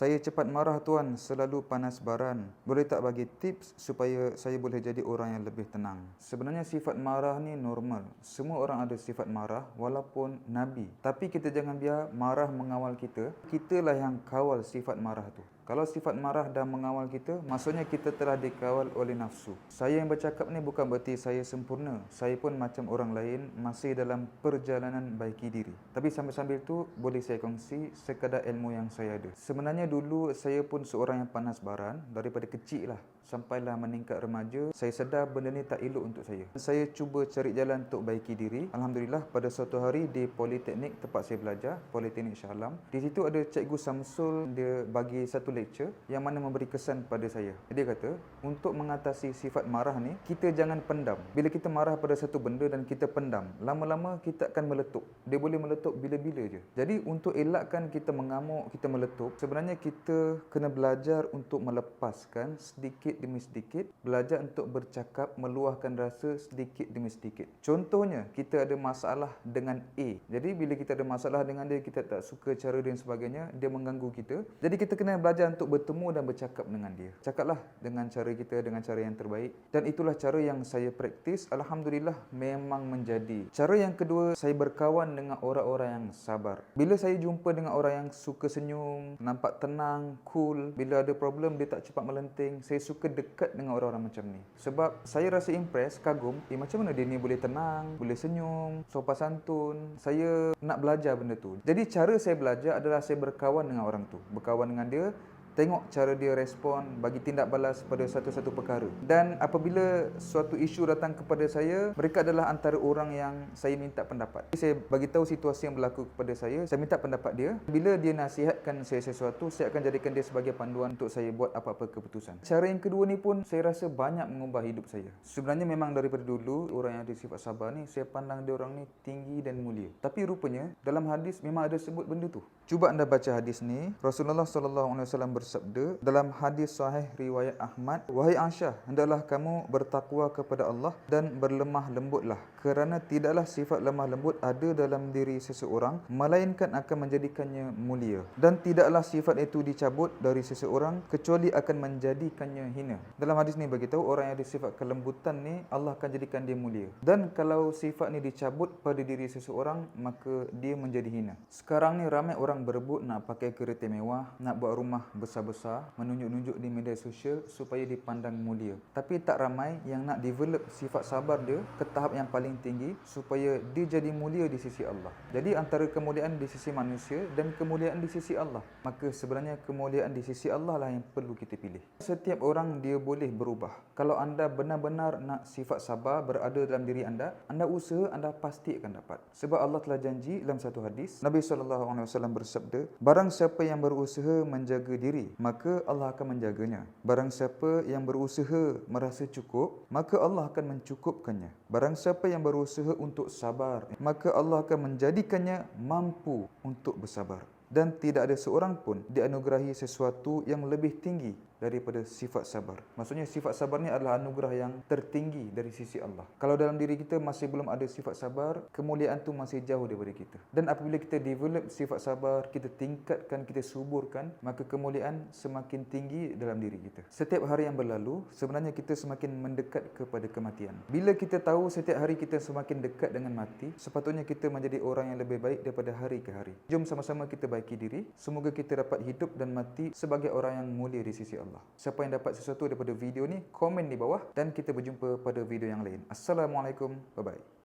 Saya cepat marah tuan, selalu panas baran. Boleh tak bagi tips supaya saya boleh jadi orang yang lebih tenang? Sebenarnya sifat marah ni normal. Semua orang ada sifat marah walaupun Nabi. Tapi kita jangan biar marah mengawal kita. Kitalah yang kawal sifat marah tu. Kalau sifat marah dah mengawal kita, maksudnya kita telah dikawal oleh nafsu. Saya yang bercakap ni bukan berarti saya sempurna. Saya pun macam orang lain, masih dalam perjalanan baiki diri. Tapi sambil-sambil tu, boleh saya kongsi sekadar ilmu yang saya ada. Sebenarnya dulu saya pun seorang yang panas baran. Daripada kecil lah, sampailah meningkat remaja, saya sedar benda ni tak elok untuk saya. Saya cuba cari jalan untuk baiki diri. Alhamdulillah, pada suatu hari di Politeknik tempat saya belajar, Politeknik Shah Alam, di situ ada Cikgu Samsul, dia bagi satu lecture yang mana memberi kesan pada saya. Dia kata, untuk mengatasi sifat marah ni, kita jangan pendam. Bila kita marah pada satu benda dan kita pendam, lama-lama kita akan meletup. Dia boleh meletup bila-bila je. Jadi untuk elakkan kita mengamuk, kita meletup, sebenarnya kita kena belajar untuk melepaskan sedikit demi sedikit, belajar untuk bercakap, meluahkan rasa sedikit demi sedikit. Contohnya, kita ada masalah dengan A. Jadi bila kita ada masalah dengan dia, kita tak suka cara dia dan sebagainya, dia mengganggu kita. Jadi kita kena belajar untuk bertemu dan bercakap dengan dia. Cakaplah dengan cara kita, dengan cara yang terbaik. Dan itulah cara yang saya praktis. Alhamdulillah memang menjadi. Cara yang kedua, saya berkawan dengan orang-orang yang sabar. Bila saya jumpa dengan orang yang suka senyum, nampak tenang, cool, bila ada problem dia tak cepat melenting, saya suka dekat dengan orang-orang macam ni. Sebab saya rasa impress, kagum, macam mana dia ni boleh tenang, boleh senyum, sopan santun. Saya nak belajar benda tu. Jadi cara saya belajar adalah saya berkawan dengan orang tu. Berkawan dengan dia, tengok cara dia respon, bagi tindak balas pada satu-satu perkara. Dan apabila suatu isu datang kepada saya, mereka adalah antara orang yang saya minta pendapat. Saya bagi tahu situasi yang berlaku kepada saya minta pendapat dia. Bila dia nasihatkan saya sesuatu, saya akan jadikan dia sebagai panduan untuk saya buat apa-apa keputusan. Cara yang kedua ni pun saya rasa banyak mengubah hidup saya. Sebenarnya memang daripada dulu, orang yang ada sifat sabar ni, saya pandang dia orang ni tinggi dan mulia. Tapi rupanya, dalam hadis memang ada sebut benda tu. Cuba anda baca hadis ni. Rasulullah SAW bersabda dalam hadis sahih riwayat Ahmad, "Wahai Aisyah, hendaklah kamu bertakwa kepada Allah dan berlemah lembutlah, kerana tidaklah sifat lemah lembut ada dalam diri seseorang melainkan akan menjadikannya mulia, dan tidaklah sifat itu dicabut dari seseorang kecuali akan menjadikannya hina." Dalam hadis ni bagi tahu orang yang ada sifat kelembutan ni Allah akan jadikan dia mulia, dan kalau sifat ni dicabut pada diri seseorang maka dia menjadi hina. Sekarang ni ramai orang berebut nak pakai kereta mewah, nak buat rumah besar-besar, menunjuk-nunjuk di media sosial supaya dipandang mulia. Tapi tak ramai yang nak develop sifat sabar dia ke tahap yang paling tinggi supaya dia jadi mulia di sisi Allah. Jadi antara kemuliaan di sisi manusia dan kemuliaan di sisi Allah, maka sebenarnya kemuliaan di sisi Allah lah yang perlu kita pilih. Setiap orang dia boleh berubah. Kalau anda benar-benar nak sifat sabar berada dalam diri anda usaha, anda pasti akan dapat. Sebab Allah telah janji dalam satu hadis, Nabi SAW bersabda, "Barang siapa yang berusaha menjaga diri, maka Allah akan menjaganya. Barang siapa yang berusaha merasa cukup, maka Allah akan mencukupkannya. Barang siapa yang berusaha untuk sabar, maka Allah akan menjadikannya mampu untuk bersabar." Dan tidak ada seorang pun dianugerahi sesuatu yang lebih tinggi daripada sifat sabar. Maksudnya sifat sabar ni adalah anugerah yang tertinggi dari sisi Allah. Kalau dalam diri kita masih belum ada sifat sabar, kemuliaan tu masih jauh daripada kita. Dan apabila kita develop sifat sabar, kita tingkatkan, kita suburkan, maka kemuliaan semakin tinggi dalam diri kita. Setiap hari yang berlalu, sebenarnya kita semakin mendekat kepada kematian. Bila kita tahu setiap hari kita semakin dekat dengan mati, sepatutnya kita menjadi orang yang lebih baik daripada hari ke hari. Jom sama-sama kita baiki diri. Semoga kita dapat hidup dan mati sebagai orang yang mulia di sisi Allah. Siapa yang dapat sesuatu daripada video ni, komen di bawah, dan kita berjumpa pada video yang lain. Assalamualaikum, bye-bye.